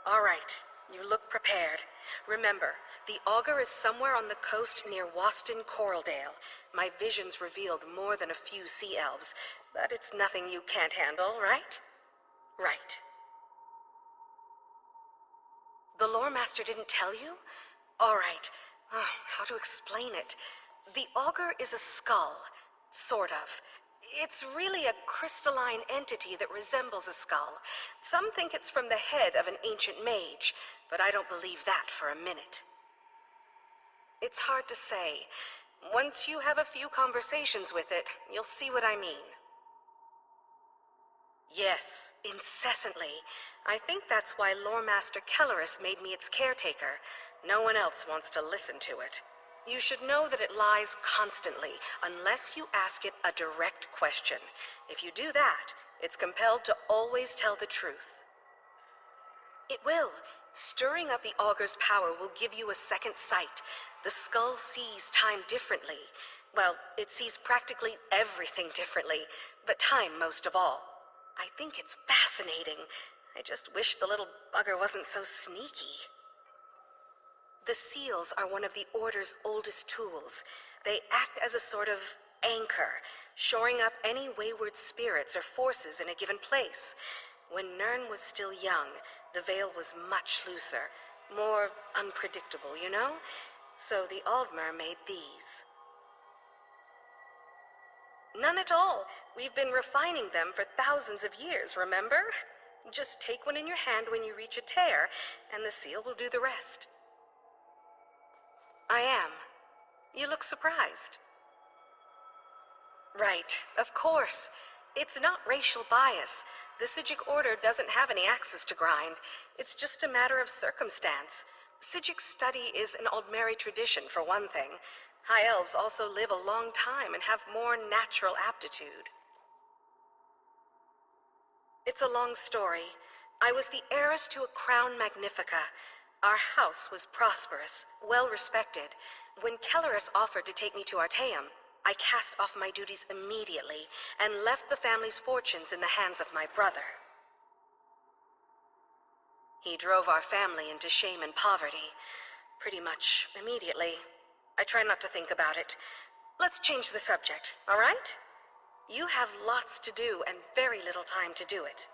All right, you look prepared. Remember, the Augur is somewhere on the coast near Waston Coraldale. My visions revealed more than a few sea elves, but it's nothing you can't handle, right? Right. The Lore Master didn't tell you? All right. How to explain it? The Augur is a skull. Sort of. It's really a crystalline entity that resembles a skull. Some think it's from the head of an ancient mage, but I don't believe that for a minute. It's hard to say. Once you have a few conversations with it, you'll see what I mean. Yes, incessantly. I think that's why Lore Master Kellerus made me its caretaker. No one else wants to listen to it. You should know that it lies constantly, unless you ask it a direct question. If you do that, it's compelled to always tell the truth. It will. Stirring up the Augur's power will give you a second sight. The skull sees time differently. Well, it sees practically everything differently, but time most of all. I think it's fascinating. I just wish the little bugger wasn't so sneaky. The seals are one of the Order's oldest tools. They act as a sort of anchor, shoring up any wayward spirits or forces in a given place. When Nirn was still young, the veil was much looser, more unpredictable, you know? So the Aldmer made these. None at all. We've been refining them for thousands of years, remember? Just take one in your hand when you reach a tear, and the seal will do the rest. I am. You look surprised. Right, of course. It's not racial bias. The Psijic Order doesn't have any axes to grind. It's just a matter of circumstance. Psijic study is an Aldmeri tradition, for one thing. High Elves also live a long time and have more natural aptitude. It's a long story. I was the heiress to a crown magnifica. Our house was prosperous, well-respected. When Kellerus offered to take me to Artaeum, I cast off my duties immediately and left the family's fortunes in the hands of my brother. He drove our family into shame and poverty, pretty much immediately. I try not to think about it. Let's change the subject, all right? You have lots to do and very little time to do it.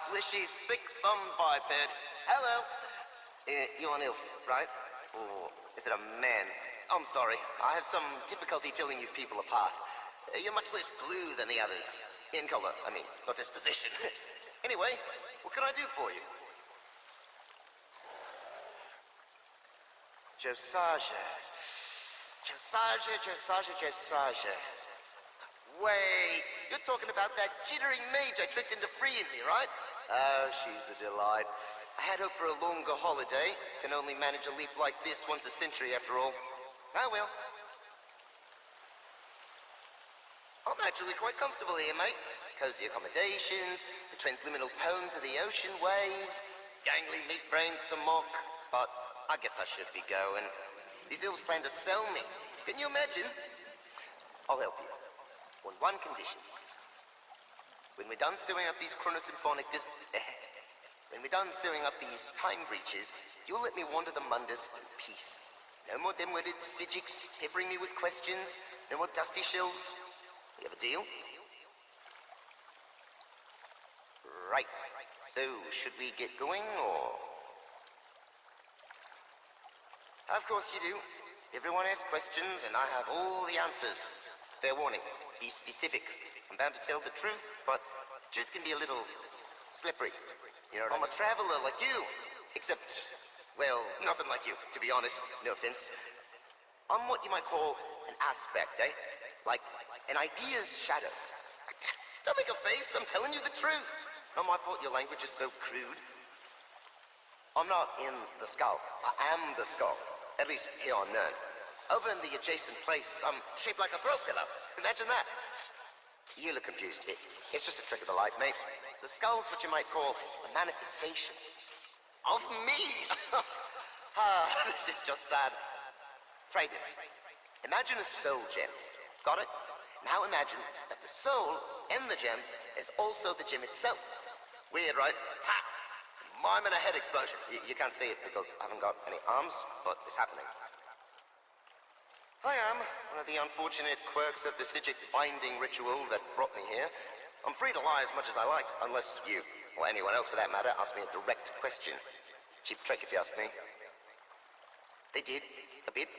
Fleshy, thick-thumbed biped. Hello. You're an elf, right? Or is it a man? I'm sorry. I have some difficulty telling you people apart. You're much less blue than the others. In color, I mean, not disposition. Anyway, what can I do for you? Josiah. Wait, you're talking about that jittery mage I tricked into freeing me, right? Oh, she's a delight. I had hoped for a longer holiday. Can only manage a leap like this once a century, after all. Ah, well. I'm actually quite comfortable here, mate. Cozy accommodations, the transliminal tones of the ocean waves, gangly meat brains to mock. But I guess I should be going. These elves plan to sell me. Can you imagine? I'll help you. On one condition. When we're done sewing up these chronosymphonic when we're done sewing up these time breaches, you'll let me wander the Mundus in peace. No more dim-witted Psijics peppering me with questions. No more dusty shelves. We have a deal? Right. So, should we get going, or...? Of course you do. Everyone asks questions, and I have all the answers. Fair warning, be specific. I'm bound to tell the truth, but the truth can be a little slippery. You know what I'm a traveler like you. Except, well, nothing like you, to be honest. No offense. I'm what you might call an aspect, eh? Like an idea's shadow. Don't make a face, I'm telling you the truth. Not my fault your language is so crude. I'm not in the skull. I am the skull. At least here on Nern. Over in the adjacent place, I'm shaped like a throat pillar. Imagine that. You look confused. It's just a trick of the light, mate. The skull's what you might call a manifestation. Of me! This is just sad. Try this. Imagine a soul gem. Got it? Now imagine that the soul and the gem is also the gem itself. Weird, right? Ha! Mime and a head explosion. You can't see it because I haven't got any arms, but it's happening. I am one of the unfortunate quirks of the Psijic binding ritual that brought me here. I'm free to lie as much as I like, unless you, or anyone else for that matter, ask me a direct question. Cheap trick if you ask me. They did, a bit.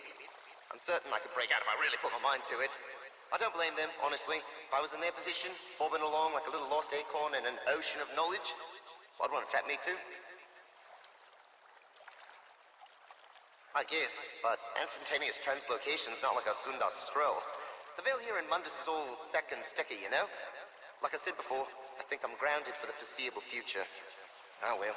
I'm certain I could break out if I really put my mind to it. I don't blame them, honestly. If I was in their position, bobbing along like a little lost acorn in an ocean of knowledge, I'd want to trap me too. I guess, but instantaneous translocation's not like a Sundas scroll. The veil here in Mundus is all thick and sticky, you know? Like I said before, I think I'm grounded for the foreseeable future. Oh well.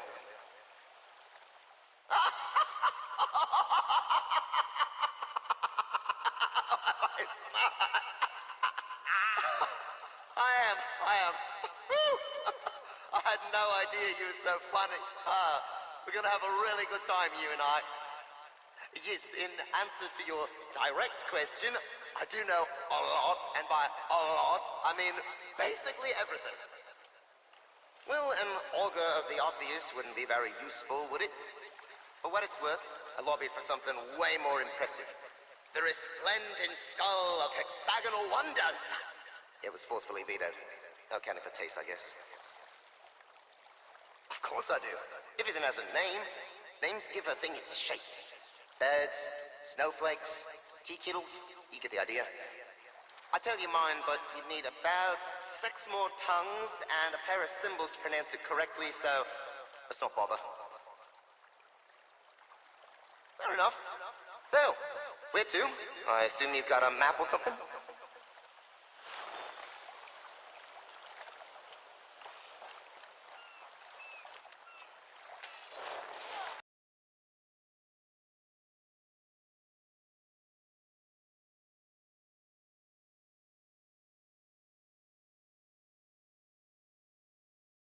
I am. I had no idea you were so funny. We're gonna have a really good time, you and I. Yes, in answer to your direct question, I do know a lot, and by a lot, I mean basically everything. Well, an augur of the obvious wouldn't be very useful, would it? For what it's worth, I lobbied for something way more impressive. The resplendent skull of hexagonal wonders! It was forcefully vetoed. No canning for taste, I guess. Of course I do. Everything has a name. Names give a thing its shape. Birds, snowflakes, tea kettles, you get the idea. I tell you mine, but you'd need about 6 more tongues and a pair of symbols to pronounce it correctly, so let's not bother. Fair enough. So, where to? I assume you've got a map or something?